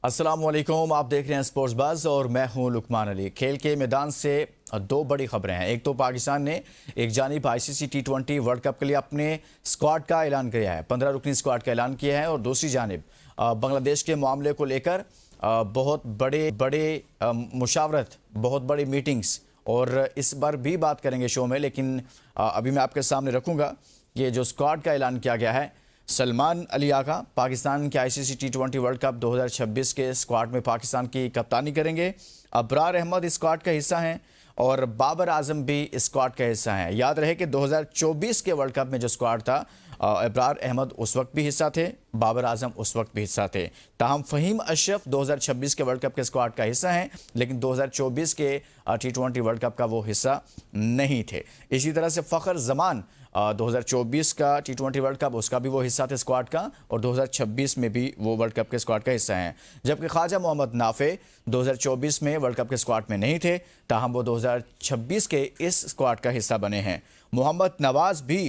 अस्सलामुअलैकुम, आप देख रहे हैं स्पोर्ट्स बज़ और मैं हूं लुकमान अली। खेल के मैदान से दो बड़ी खबरें हैं। एक तो पाकिस्तान ने एक जानिब आईसीसी T20 वर्ल्ड कप के लिए अपने स्क्वाड का ऐलान किया है, 15 रुकनी स्क्वाड का ऐलान किया है, और दूसरी जानिब बांग्लादेश के मामले को लेकर बहुत बड़े बड़े मुशावरत, बहुत बड़ी मीटिंग्स, और इस बार भी बात करेंगे शो में। लेकिन अभी मैं आपके सामने रखूँगा ये जो स्क्वाड का ऐलान किया गया है। सलमान अली आगा पाकिस्तान के आईसीसी T20 वर्ल्ड कप 2026 के स्क्वाड में पाकिस्तान की कप्तानी करेंगे। अबरार अहमद इस स्क्वाड का हिस्सा हैं और बाबर आजम भी इस स्क्वाड का हिस्सा हैं। याद रहे कि 2024 के वर्ल्ड कप में जो स्क्वाड था, अबरार अहमद उस वक्त भी हिस्सा थे, बाबर आजम उस वक्त भी हिस्सा थे। ताहम फ़हीम अशरफ 2026 के वर्ल्ड कप के स्क्वाड का हिस्सा हैं, लेकिन 2024 के T20 वर्ल्ड कप का वो हिस्सा नहीं थे। इसी तरह से फ़खर जमान 2024 का T20 वर्ल्ड कप, उसका भी वो हिस्सा थे स्क्वाड का, और 2026 में भी वो वर्ल्ड कप के स्क्वाड का हिस्सा हैं। जबकि ख्वाजा मोहम्मद नाफे 2024 में वर्ल्ड कप के स्क्वाड में नहीं थे, ताहम वो 2026 के इस स्क्वाड का हिस्सा बने हैं। मोहम्मद नवाज भी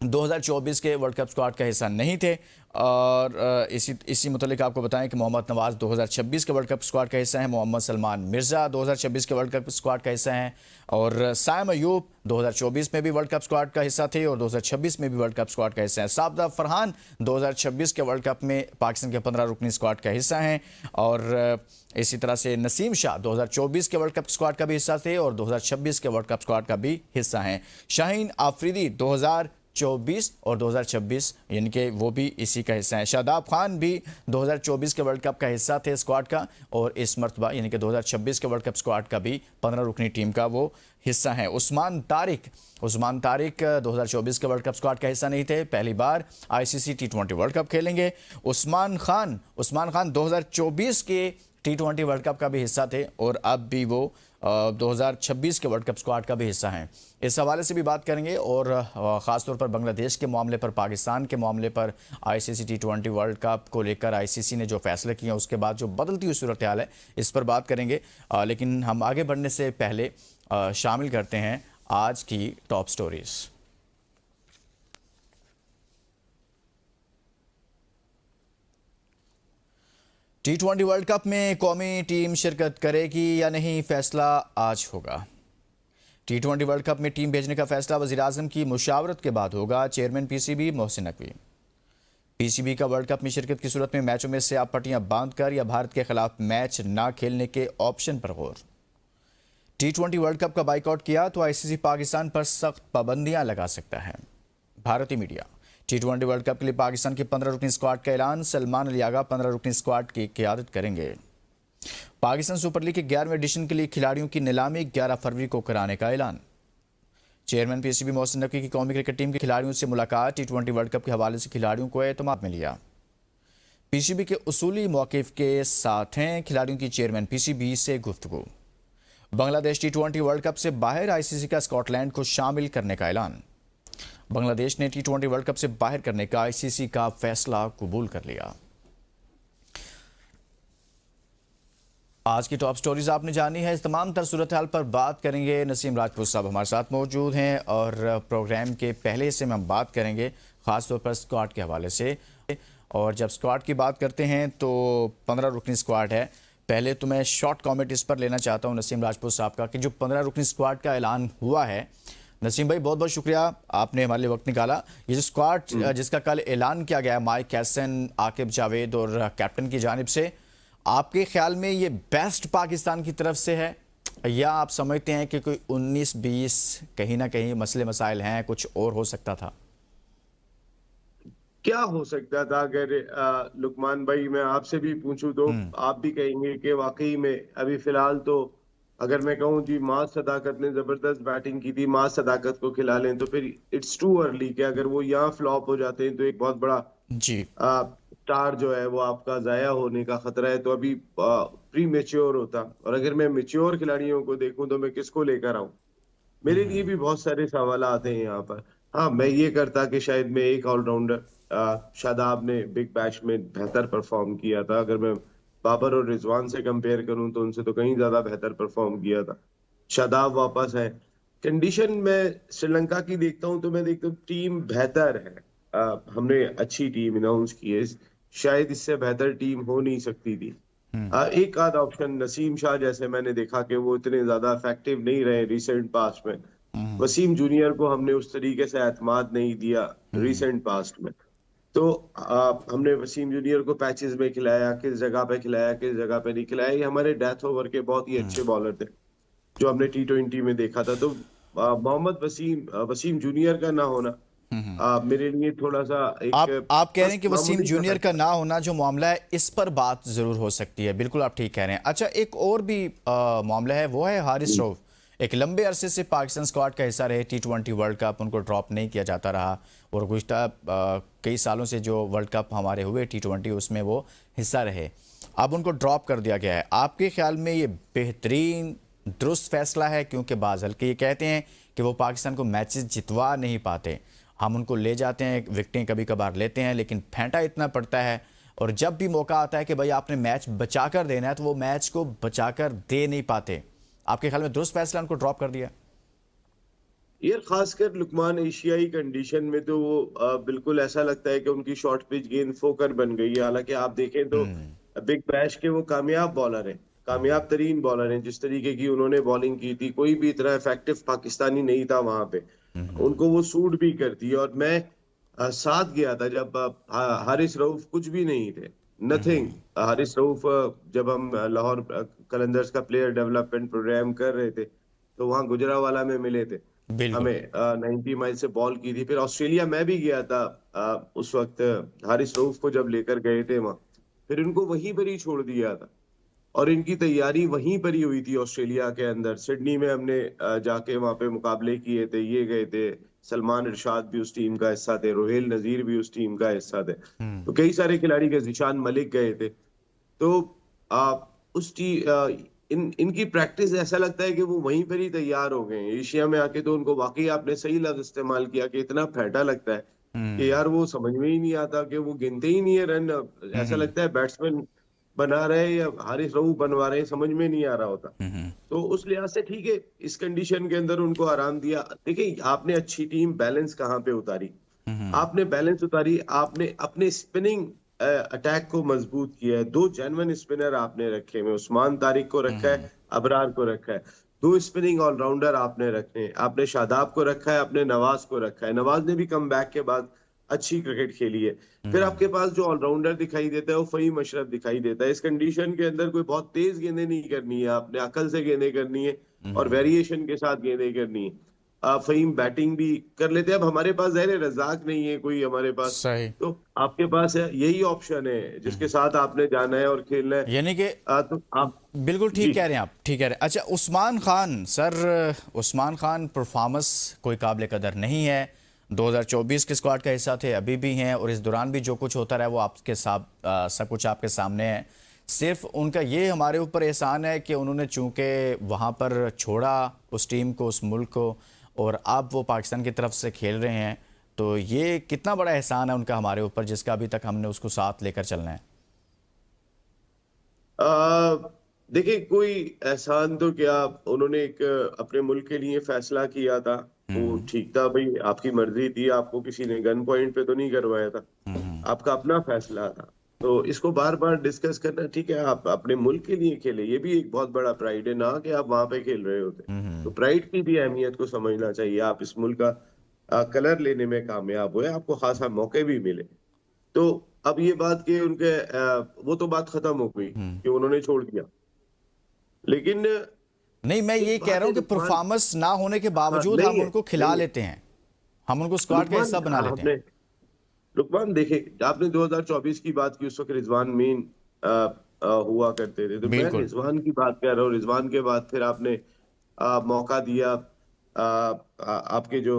2024 के वर्ल्ड कप स्क्वाड का हिस्सा नहीं थे, और इसी मुतालिक आपको बताएं कि मोहम्मद नवाज 2026 के वर्ल्ड कप स्क्वाड का हिस्सा हैं। मोहम्मद सलमान मिर्ज़ा 2026 के वर्ल्ड कप स्क्वाड का हिस्सा हैं, और साइम अयूब 2024 में भी वर्ल्ड कप स्क्वाड का हिस्सा थे और 2026 में भी वर्ल्ड कप स्क्वाड का हिस्सा हैं। साबदा फरहान 2026 के वर्ल्ड कप में पाकिस्तान के 15 रुकनी स्क्वाड का हिस्सा हैं, और इसी तरह से नसीम शाह 2024 के वर्ल्ड कप स्क्वाड का भी हिस्सा थे और 2026 के वर्ल्ड कप स्क्वाड का भी हिस्सा हैं। शाहीन आफरीदी 2024 और 2026 यानी कि वो भी इसी का हिस्सा है। शादाब खान भी 2024 के वर्ल्ड कप का हिस्सा थे स्क्वाड का, और इस मरतबा यानी कि 2026 के वर्ल्ड कप स्क्वाड का भी 15 रुकनी टीम का वो हिस्सा है। उस्मान तारिक 2024 के वर्ल्ड कप स्क्वाड का हिस्सा नहीं थे, पहली बार आईसीसी T20 वर्ल्ड कप खेलेंगे। उस्मान खान 2024 के T20 वर्ल्ड कप का भी हिस्सा थे, और अब भी वो 2026 के वर्ल्ड कप स्क्वाड का भी हिस्सा हैं। इस हवाले से भी बात करेंगे, और ख़ास तौर पर बांग्लादेश के मामले पर, पाकिस्तान के मामले पर, आईसीसी T20 वर्ल्ड कप को लेकर आईसीसी ने जो फैसले किए उसके बाद जो बदलती हुई सूरत हाल है, इस पर बात करेंगे। लेकिन हम आगे बढ़ने से पहले शामिल करते हैं आज की top stories. T20 world cup में कौमी टीम शिरकत करेगी या नहीं, फैसला आज होगा। T20 वर्ल्ड कप में टीम भेजने का फैसला वज़ीर-ए-आज़म की मुशावरत के बाद होगा। Chairman PCB Mohsin Naqvi PCB का वर्ल्ड कप में शिरकत की सूरत में मैचों में से आप पट्टियां बांधकर या भारत के खिलाफ मैच ना खेलने के ऑप्शन पर गौर। T20 वर्ल्ड कप का बाइकआउट किया तो आईसीसी पाकिस्तान पर सख्त पाबंदियां लगा सकता है। भारतीय मीडिया T20 वर्ल्ड कप के लिए पाकिस्तान की 15 रुकनी स्क्वाड का ऐलान। सलमान अली आगा 15 रुकनी स्क्वाड की क़ियादत करेंगे। पाकिस्तान सुपर लीग के 11वें एडिशन के लिए खिलाड़ियों की नीलामी 11 फरवरी को कराने का ऐलान। चेयरमैन पीसीबी मोहसिन नकवी की कौमी क्रिकेट टीम के खिलाड़ियों से मुलाकात। T20 वर्ल्ड कप के हवाले से खिलाड़ियों को एतमाद में लिया। पीसीबी के उसूली मौक़िफ़ के साथ हैं खिलाड़ियों की चेयरमैन पीसीबी से गुफ्तगू। बांग्लादेश T20 वर्ल्ड कप से बाहर, आईसीसी का स्कॉटलैंड को शामिल करने का ऐलान। बांग्लादेश ने T20 वर्ल्ड कप से बाहर करने का आईसीसी का फैसला कबूल कर लिया। आज की टॉप स्टोरीज आपने जानी है। इस तमाम तर सूरत हाल पर बात करेंगे। नसीम राजपूत साहब हमारे साथ मौजूद हैं, और प्रोग्राम के पहले हिस्से में हम बात करेंगे ख़ासतौर पर स्क्वाड के हवाले से। और जब स्क्वाड की बात करते हैं तो 15 रुकनी स्क्वाड है। पहले तो मैं शॉर्ट कॉमेंट इस पर लेना चाहता हूँ नसीम राजपूत साहब का, कि जो 15 रुकनी स्क्वाड का ऐलान हुआ है, नसीम भाई बहुत बहुत शुक्रिया आपने हमारे लिए वक्त निकाला। ये जो स्क्वाड जिसका कल ऐलान किया गया है, माइक हैसन, आकिब जावेद और कैप्टन की जानिब से, आपके ख्याल में ये बेस्ट पाकिस्तान की तरफ से है, या आप समझते हैं कि कोई 19-20 कहीं ना कहीं मसले मसाइल हैं, कुछ और हो सकता था? क्या हो सकता था? अगर लुकमान भाई मैं आपसे भी पूछूं तो आप भी कहेंगे कि वाकई में अभी फिलहाल तो, अगर मैं कहूं जी माज सदाकत ने जबरदस्त बैटिंग की थी, माज सदाकत को खिला लें तो फिर इट्स टू अर्ली कि अगर वो यहाँ फ्लॉप हो जाते हैं तो एक बहुत बड़ा जी स्टार जो है वो आपका जाया होने का खतरा है। तो अभी प्री मेच्योर होता, और अगर मैं मेच्योर खिलाड़ियों को देखूं तो मैं किसको लेकर आऊं? मेरे लिए भी बहुत सारे सवाल आते हैं यहाँ पर। हाँ, मैं ये करता कि शायद मैं एक ऑलराउंडर, शादाब ने बिग बैश में बेहतर परफॉर्म किया था। अगर मैं बाबर और रिजवान से कंपेयर करूं तो उनसे तो कहीं ज्यादा बेहतर परफॉर्म किया था। शादाब वापस है। कंडीशन में श्रीलंका की देखता हूं तो मैं देखता हूँ टीम बेहतर है। हमने अच्छी टीम अनाउंस की है। शायद इससे बेहतर टीम हो नहीं सकती थी। एक आध ऑप्शन नसीम शाह जैसे मैंने देखा कि वो इतने ज्यादा इफेक्टिव नहीं रहे रिसेंट पास्ट में। वसीम जूनियर को हमने उस तरीके से एतमाद नहीं दिया रिसेंट पास्ट में। तो हमने वसीम जूनियर को पैचेस में खिलाया, किस जगह पे खिलाया, किस जगह पे नहीं खिलाया। ये हमारे डेथ ओवर के बहुत ही अच्छे बॉलर थे जो हमने T20 में देखा था। तो मोहम्मद वसीम जूनियर का ना होना मेरे लिए थोड़ा सा एक आप कह रहे बस हैं कि वसीम मामूली सा जूनियर का फैक्टर। ना होना जो मामला है, इस पर बात जरूर हो सकती है। बिल्कुल आप ठीक कह रहे हैं। अच्छा, एक और भी मामला है, वो है हारिस रऊफ। एक लंबे अरसे से पाकिस्तान स्क्वाड का हिस्सा रहे, T20 वर्ल्ड कप उनको ड्रॉप नहीं किया जाता रहा, और गुज़श्ता कई सालों से जो वर्ल्ड कप हमारे हुए T20 उसमें वो हिस्सा रहे। अब उनको ड्रॉप कर दिया गया है। आपके ख्याल में ये बेहतरीन दुरुस्त फैसला है? क्योंकि बाज़ हल्के ये कहते हैं कि वो पाकिस्तान को मैचेस जितवा नहीं पाते। हम उनको ले जाते हैं, विकेटें कभी कभार लेते हैं, लेकिन फेंटा इतना पड़ता है, और जब भी मौका आता है कि भाई आपने मैच बचाकर देना है, तो वो मैच को बचाकर दे नहीं पाते। आपके ख्याल में दुरुस्त फैसला उनको ड्रॉप कर दिया? यार खासकर लुकमान एशियाई कंडीशन में तो वो बिल्कुल ऐसा लगता है कि उनकी शॉर्ट पिच गेंद फोकर बन गई है। हालांकि आप देखें तो बिग बैश के वो कामयाब बॉलर हैं, कामयाब तरीन बॉलर हैं। जिस तरीके की उन्होंने बॉलिंग की थी, कोई भी इतना इफेक्टिव पाकिस्तानी नहीं था वहां पे। उनको वो सूट भी करती है। और मैं साथ गया था जब हारिस रऊफ कुछ भी नहीं थे, नथिंग। हारिस रऊफ जब हम लाहौर कलंदर्स का प्लेयर डेवलपमेंट प्रोग्राम कर रहे थे, तो वहां गुजरावाला में मिले थे बिल्कुल। हमें। 90 माइल से बॉल की थी। फिर ऑस्ट्रेलिया में भी गया था उस वक्त हारिस रऊफ को जब लेकर गए थे वहां। फिर उनको वहीं पर ही छोड़ दिया था, और इनकी तैयारी वहीं पर ही हुई थी ऑस्ट्रेलिया के अंदर। सिडनी में हमने जाके वहां पे मुकाबले किए थे, ये गए थे। सलमान इरशाद भी उस टीम का हिस्सा थे, रोहेल नजीर भी उस टीम का हिस्सा थे। तो कई सारे खिलाड़ी गए, जिशान मलिक गए थे। तो उस टी इनकी प्रैक्टिस ऐसा लगता है कि वो वहीं पर ही तैयार हो गए हैं। एशिया में आके तो उनको वाकई आपने सही लफ्ज इस्तेमाल किया कि इतना फेंटा लगता है कि यार वो समझ में ही नहीं आता कि वो गिनते ही नहीं है रन। ऐसा लगता है बैट्समैन बना रहे या हारिस रऊफ बनवा रहे हैं, समझ में नहीं आ रहा होता। तो उस लिहाज से ठीक है, इस कंडीशन के अंदर उनको आराम दिया। देखिए आपने अच्छी टीम बैलेंस कहाँ पे उतारी? आपने बैलेंस उतारी, आपने अपने स्पिनिंग अटैक को मजबूत किया है। दो जेन्युइन स्पिनर आपने रखे हुए, उस्मान तारिक को रखा है, अबरार को रखा है। दो स्पिनिंग ऑलराउंडर आपने रखे हैं। आपने शादाब को रखा है, आपने नवाज को रखा है। नवाज ने भी कम बैक के बाद अच्छी क्रिकेट खेली है। फिर आपके पास जो ऑलराउंडर दिखाई देता है वो फहीम अशरफ दिखाई देता है। इस कंडीशन के अंदर कोई बहुत तेज गेंदें नहीं करनी है, आपने अकल से गेंदें करनी है और वेरिएशन के साथ गेंदें करनी है। फहीम बैटिंग भी कर लेते हैं। अब हमारे पास ज़ाहिर है रज़ाक नहीं है कोई हमारे पास, सही। तो आपके पास है यही ऑप्शन है जिसके साथ आपने जाना है और खेलना है। यानी कि तो आप बिल्कुल जी। ठीक कह रहे हैं आप, ठीक कह रहे हैं। अच्छा, उस्मान खान सर, उस्मान खान परफॉर्मेंस कोई काबिल कदर नहीं है। 2024 के स्क्वाड का हिस्सा थे, अभी भी हैं, और इस दौरान भी जो कुछ होता रहा वो आपके साथ सब कुछ आपके सामने है। सिर्फ उनका ये हमारे ऊपर एहसान है कि उन्होंने चूंकि वहाँ पर छोड़ा उस टीम को, उस मुल्क को, और अब वो पाकिस्तान की तरफ से खेल रहे हैं। तो ये कितना बड़ा एहसान है उनका हमारे ऊपर, जिसका अभी तक हमने उसको साथ लेकर चलना है। देखिए कोई एहसान तो क्या, उन्होंने एक अपने मुल्क के लिए फैसला किया था, वो ठीक था भाई, आपकी मर्जी थी। आपको किसी ने गन पॉइंट पे तो नहीं करवाया था, आपका अपना फैसला था। तो इसको बार बार डिस्कस करना ठीक है, आप अपने मुल्क के लिए खेले, ये भी एक बहुत बड़ा प्राइड है ना कि आप वहां पे खेल रहे होते। तो प्राइड की भी अहमियत को समझना चाहिए। आप इस मुल्क का कलर लेने में कामयाब हुए, आपको खासा मौके भी मिले। तो अब ये बात कि उनके वो तो बात खत्म हो गई कि उन्होंने छोड़ दिया। लेकिन नहीं, मैं ये एक कह बात रहा है हूँ कि लुकमान। परफॉर्मेंस ना होने के हाँ, बावजूद नहीं हम है, उनको खिला नहीं है लेते हैं, हम उनको स्क्वाड का लुकमान। हिस्सा बना लेते हैं। आपने लुकमान देखे, आपने 2024 की बात की, उस वक्त रिजवान मीन हुआ करते थे। तो मैं बिल्कुल। रिजवान की बात कर रहा हूँ। रिजवान के बाद फिर आपने मौका दिया आपके जो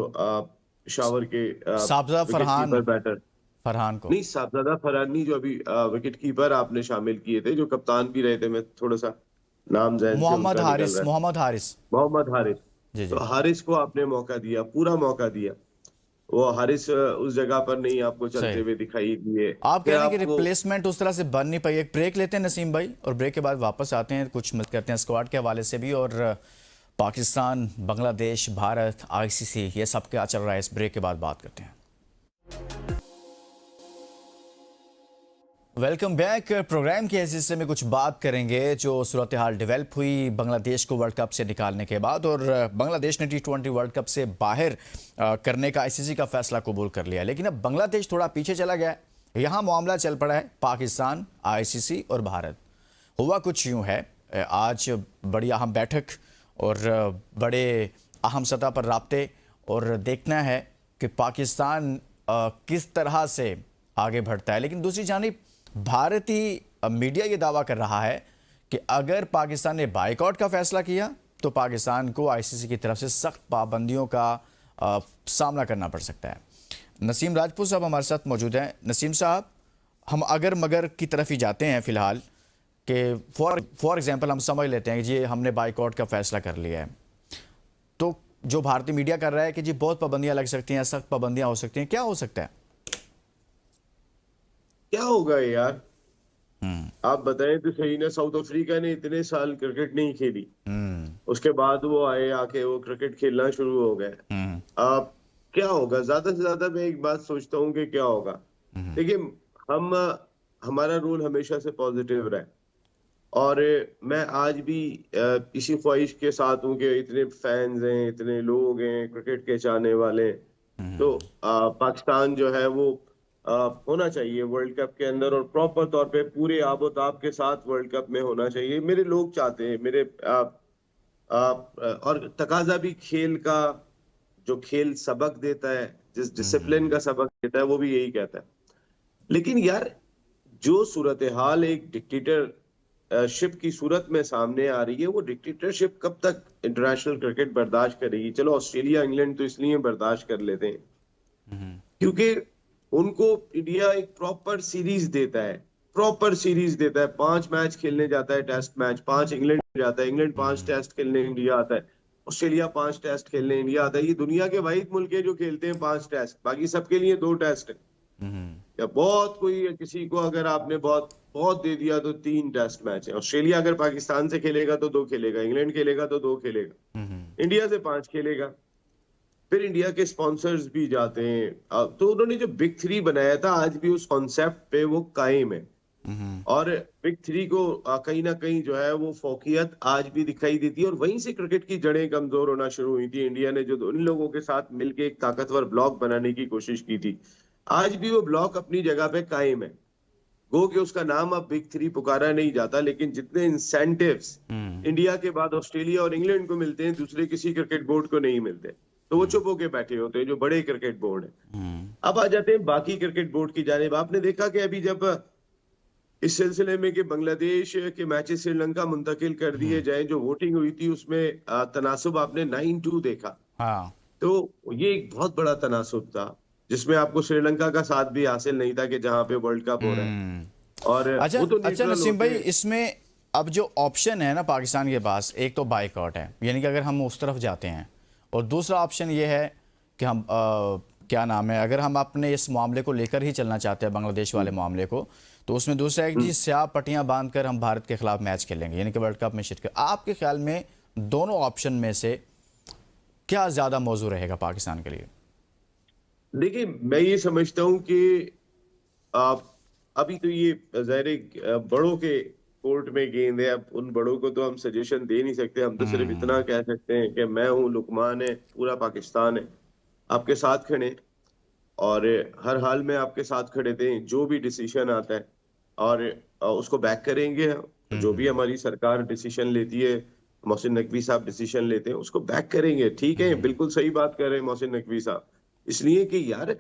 शावर के Sahibzada wicket Farhan, keeper batter. Farhan को। नहीं, साहबजादा फरहानी जो अभी विकेट कीपर आपने शामिल किए थे, जो कप्तान भी रहे थे। मैं थोड़ा सा नाम जहन से मोहम्मद उनका निकल हारिस, रहा है, मोहम्मद हारिस। मोहम्मद हारिस। जी तो जी। हारिस को आपने मौका दिया, पूरा मौका दिया। वो हारिस उस जगह पर नहीं आपको चलते सही। हुए दिखाई दिए। आप कह फिर रहे हैं कि आपको रिप्लेसमेंट उस तरह से बन नहीं पाई। एक ब्रेक लेते हैं नसीम भाई, और ब्रेक के बाद वापस आते हैं, कुछ मत करते हैं स्क्वाड के हवाले से भी, और पाकिस्तान, बांग्लादेश, भारत, आईसीसी, ये सब क्या चल रहा है, इस ब्रेक के बाद बात करते हैं। Welcome back. प्रोग्राम के इस हिस्से में कुछ बात करेंगे जो सूरत हाल डेवलप हुई बांग्लादेश को वर्ल्ड कप से निकालने के बाद, और बांग्लादेश ने T20 वर्ल्ड कप से बाहर करने का आईसीसी का फैसला कबूल कर लिया। लेकिन अब बांग्लादेश थोड़ा पीछे चला गया है। यहाँ मामला चल पड़ा है पाकिस्तान, आईसीसी और भारत। हुआ कुछ यूँ है, आज बड़ी अहम बैठक और बड़े अहम सतह पर राब्ते, और देखना है कि पाकिस्तान किस तरह से आगे बढ़ता है। लेकिन दूसरी जानिब भारतीय मीडिया ये दावा कर रहा है कि अगर पाकिस्तान ने बाइकआउट का फैसला किया तो पाकिस्तान को आईसीसी की तरफ से सख्त पाबंदियों का सामना करना पड़ सकता है। नसीम राजपूत साहब हमारे साथ मौजूद हैं। नसीम साहब, हम अगर मगर की तरफ ही जाते हैं फ़िलहाल कि फॉर एग्जांपल हम समझ लेते हैं कि जी हमने बाइकआउट का फैसला कर लिया है, तो जो भारतीय मीडिया कर रहा है कि जी बहुत पाबंदियां लग सकती हैं, सख्त पाबंदियां हो सकती हैं, क्या हो सकता है? क्या होगा यार? आप बताएं तो सही ना। साउथ अफ्रीका ने इतने साल क्रिकेट नहीं खेली, उसके बाद वो आए, आके वो क्रिकेट खेलना शुरू हो गए। आप क्या होगा? ज्यादा से ज्यादा मैं एक बात सोचता हूँ कि क्या होगा। देखिए, हम हमारा रोल हमेशा से पॉजिटिव रहा है, और मैं आज भी इसी ख्वाहिश के साथ हूँ कि इतने फैंस हैं, इतने लोग हैं क्रिकेट के चाहने वाले, तो पाकिस्तान जो है वो होना चाहिए वर्ल्ड कप के अंदर, और प्रॉपर तौर पे पूरे आबोताब के साथ वर्ल्ड कप में होना चाहिए। मेरे लोग चाहते हैं, मेरे और तकाजा भी खेल का, जो खेल सबक देता है, जिस डिसिप्लिन का सबक देता है, वो भी यही कहता है। लेकिन यार, जो सूरत हाल एक डिक्टेटरशिप की सूरत में सामने आ रही है, वो डिक्टेटरशिप कब तक इंटरनेशनल क्रिकेट बर्दाश्त करेगी? चलो ऑस्ट्रेलिया इंग्लैंड तो इसलिए बर्दाश्त कर लेते हैं क्योंकि उनको इंडिया एक प्रॉपर सीरीज देता है। 5 मैच खेलने जाता है, टेस्ट मैच 5 इंग्लैंड जाता है, इंग्लैंड 5 टेस्ट खेलने इंडिया आता है, ऑस्ट्रेलिया 5 टेस्ट खेलने इंडिया आता है। ये दुनिया के वाहिद मुल्क है जो खेलते हैं 5 टेस्ट, बाकी सबके लिए 2 टेस्ट है। या बहुत कोई किसी को अगर आपने बहुत बहुत दे दिया तो 3 टेस्ट मैच है। ऑस्ट्रेलिया अगर पाकिस्तान से खेलेगा तो 2 खेलेगा, इंग्लैंड खेलेगा तो 2 खेलेगा, इंडिया से 5 खेलेगा। फिर इंडिया के स्पॉन्सर्स भी जाते हैं। तो उन्होंने जो बिग 3 बनाया था, आज भी उस कॉन्सेप्ट पे वो कायम है, और बिग 3 को कहीं ना कहीं जो है वो फोकियत आज भी दिखाई देती है, और वहीं से क्रिकेट की जड़ें कमजोर होना शुरू हुई थी। इंडिया ने जो उन लोगों के साथ मिलकर एक ताकतवर ब्लॉक बनाने की कोशिश की थी, आज भी वो ब्लॉक अपनी जगह पे कायम है। गो कि उसका नाम अब बिग 3 पुकारा नहीं जाता, लेकिन जितने इंसेंटिव्स इंडिया के बाद ऑस्ट्रेलिया और इंग्लैंड को मिलते हैं, दूसरे किसी क्रिकेट बोर्ड को नहीं मिलते, तो वो चुप होके बैठे होते हैं, जो बड़े क्रिकेट बोर्ड है। अब आ जाते हैं बाकी क्रिकेट बोर्ड की जानिब। आपने देखा कि अभी जब इस सिलसिले में कि बांग्लादेश के मैचेस श्रीलंका मुंतकिल कर दिए जाए, जो वोटिंग हुई थी उसमें तनासुब आपने 9-2 देखा। हाँ, तो ये एक बहुत बड़ा तनासुब था, जिसमें आपको श्रीलंका का साथ भी हासिल नहीं था कि जहां पे वर्ल्ड कप हो रहा है, और अच्छा वो तो अच्छा न्यूट्रल नसीम होते भाई, हैं। इसमें अब जो ऑप्शन है ना पाकिस्तान के पास, एक तो बाइकआउट है, यानी कि अगर हम उस तरफ जाते हैं, और दूसरा ऑप्शन ये है कि हम क्या नाम है, अगर हम अपने इस मामले को लेकर ही चलना चाहते हैं, बांग्लादेश वाले मामले को, तो उसमें दूसरा है कि जी स्याह पट्टियां बांधकर हम भारत के खिलाफ मैच खेलेंगे, यानी कि वर्ल्ड कप में शिरकत। आपके ख्याल में दोनों ऑप्शन में से क्या ज़्यादा मौजू रहेगा पाकिस्तान के लिए? देखिए, मैं ये समझता हूं कि आप अभी तो ये ज़ाहिर बड़ों के कोर्ट में गेंद है। अब उन बड़ों को तो हम सजेशन दे नहीं सकते, हम तो सिर्फ इतना कह सकते हैं कि मैं हूं, लुकमान है, पूरा पाकिस्तान है, आपके साथ खड़े हैं, और हर हाल में आपके साथ खड़े थे। जो भी डिसीजन आता है, और उसको बैक करेंगे हम। जो भी हमारी सरकार डिसीजन लेती है, मोहसिन नकवी साहब डिसीजन लेते हैं, उसको बैक करेंगे। ठीक है, बिल्कुल सही बात कर रहे हैं मोहसिन नकवी साहब, इसलिए कि यार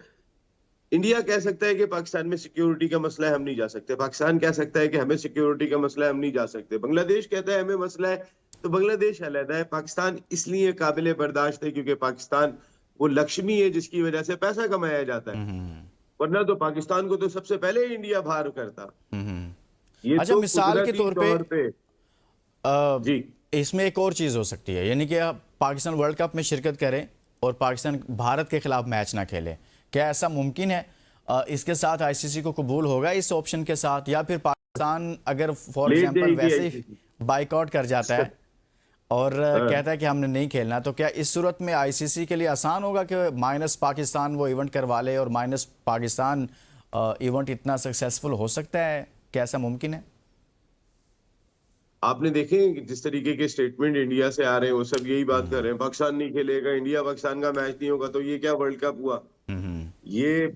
इंडिया कह सकता है कि पाकिस्तान में सिक्योरिटी का मसला है, हम नहीं जा सकते। पाकिस्तान कह सकता है कि हमें सिक्योरिटी का मसला है, हम नहीं जा सकते। बांग्लादेश कहता है हमें मसला है, तो बांग्लादेश अलग है। पाकिस्तान इसलिए काबिल बर्दाश्त है क्योंकि पाकिस्तान वो लक्ष्मी है जिसकी वजह से पैसा कमाया जाता है, वरना तो पाकिस्तान को तो सबसे पहले ही इंडिया बाहर करता। ये अच्छा, तो मिसाल के कुदरती तौर पे जी इसमें एक और चीज़ हो सकती है, यानी कि आप पाकिस्तान वर्ल्ड कप में शिरकत करें और पाकिस्तान भारत के खिलाफ मैच ना खेले, क्या ऐसा मुमकिन है? इसके साथ आईसीसी को कबूल होगा इस ऑप्शन के साथ, या फिर पाकिस्तान अगर फॉर ले एग्जांपल जाएगी वैसे ही ICC। बाइकआउट कर जाता है और कहता है कि हमने नहीं खेलना, तो क्या इस सूरत में आईसीसी के लिए आसान होगा कि माइनस पाकिस्तान वो इवेंट करवा ले और माइनस पाकिस्तान इवेंट इतना सक्सेसफुल हो सकता है? क्या ऐसा मुमकिन है? आपने देखे कि जिस तरीके के स्टेटमेंट इंडिया से आ रहे हैं वो सब यही बात कर रहे हैं, पाकिस्तान नहीं खेलेगा, इंडिया पाकिस्तान का मैच नहीं होगा, तो ये क्या वर्ल्ड कप हुआ? ये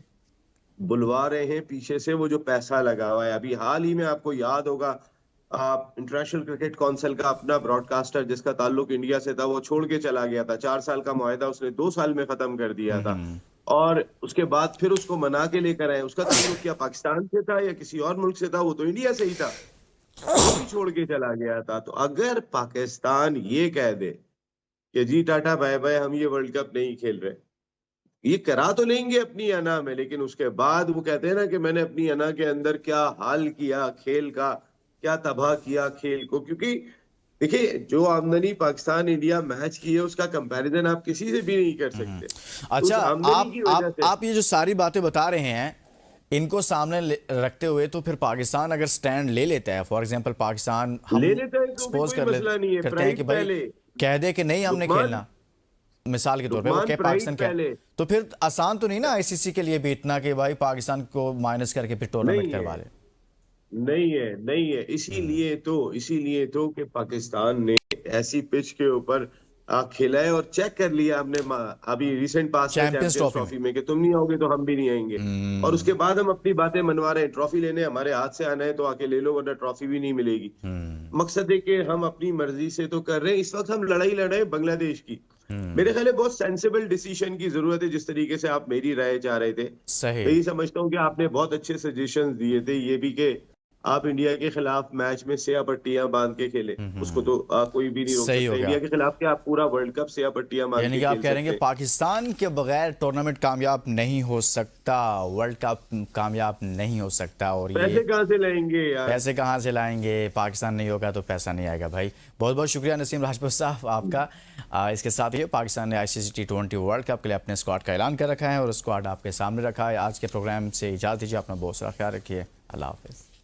बुलवा रहे हैं पीछे से वो जो पैसा लगा हुआ है। अभी हाल ही में आपको याद होगा, आप इंटरनेशनल क्रिकेट काउंसिल का अपना ब्रॉडकास्टर जिसका ताल्लुक इंडिया से था वो छोड़ के चला गया था। 4 साल का मुआहदा उसने 2 साल में खत्म कर दिया था, और उसके बाद फिर उसको मना के लेकर आए। उसका ताल्लुक क्या पाकिस्तान से था या किसी और मुल्क से था? वो तो इंडिया से ही था, वो भी छोड़ के चला गया था। तो अगर पाकिस्तान ये कह दे कि जी टाटा बाय बाय, हम ये वर्ल्ड कप नहीं खेल रहे, ये करा तो लेंगे अपनी अना में, लेकिन उसके बाद वो कहते हैं ना कि मैंने अपनी अना के अंदर क्या हाल किया खेल का, क्या तबाह किया खेल को। क्योंकि देखिए, जो आमदनी पाकिस्तान इंडिया मैच की है उसका कंपैरिजन आप किसी से भी नहीं कर सकते। उस अच्छा, आमदनी की वजह से आप ये जो सारी बातें बता रहे हैं, इनको सामने रखते हुए तो फिर पाकिस्तान अगर स्टैंड ले लेता है, फॉर एग्जांपल पाकिस्तान हम ले लेता है तो भी सपोज कोई मसला नहीं है। करते हैं कि प्राइड भाई पहले, कह दे कि नहीं हमने लुकमान खेलना, मिसाल के तौर पे वो लुकमान कहे प्राइड पाकिस्तान क्या, पहले। तो फिर आसान तो नहीं ना आईसीसी के लिए भी इतना कि भाई पाकिस्तान को माइनस करके फिर टूर्नामेंट नहीं करवा है, ले। नहीं है। इसीलिए तो कि पाकिस्तान ने ऐसी पिच के ऊपर खेला है, और चेक कर लिया हमने अभी रिसेंट पास में चैंपियंस चैंपियंस ट्रॉफी में। ट्रॉफी में कि तुम नहीं आओगे तो हम भी नहीं आएंगे। और उसके बाद हम अपनी बातें मनवा रहे हैं, ट्रॉफी लेने हमारे हाथ से आना है तो आके ले लो, वरना ट्रॉफी भी नहीं मिलेगी। मकसद है कि हम अपनी मर्जी से तो कर रहे हैं। इस वक्त हम लड़ाई लड़ रहे हैं बांग्लादेश की। मेरे ख्याल है बहुत सेंसिबल डिसीजन की जरूरत है। जिस तरीके से आप मेरी राय चाह रहे थे, सही। मैं ये समझता हूँ कि आपने बहुत अच्छे सजेशंस दिए थे, ये भी कि आप इंडिया के खिलाफ मैच में स्याह पट्टियां बांध के खेले, उसको तो कोई भी नहीं रोक सही हो सकता। गया। इंडिया के खिलाफ क्या आप पूरा वर्ल्ड कप स्याह पट्टियां बांध यानी के कि आप खेल कह रहे हैं कि सकते हैं? पाकिस्तान के बगैर टूर्नामेंट कामयाब नहीं हो सकता, वर्ल्ड कप कामयाब नहीं हो सकता। और पैसे ये कहाँ से लाएंगे यार? पैसे कहाँ से लाएंगे? पाकिस्तान नहीं होगा तो पैसा नहीं आएगा भाई। बहुत बहुत शुक्रिया नसीम राजपूत साहब आपका। इसके साथ ही पाकिस्तान ने आईसीसी T20 वर्ल्ड कप के लिए अपने स्क्वाड का ऐलान कर रखा है और स्क्वाड आपके सामने रखा है। आज के प्रोग्राम से इजाज़त दीजिए, अपना बहुत सारा ख्याल रखिए। अल्लाह हाफिज़।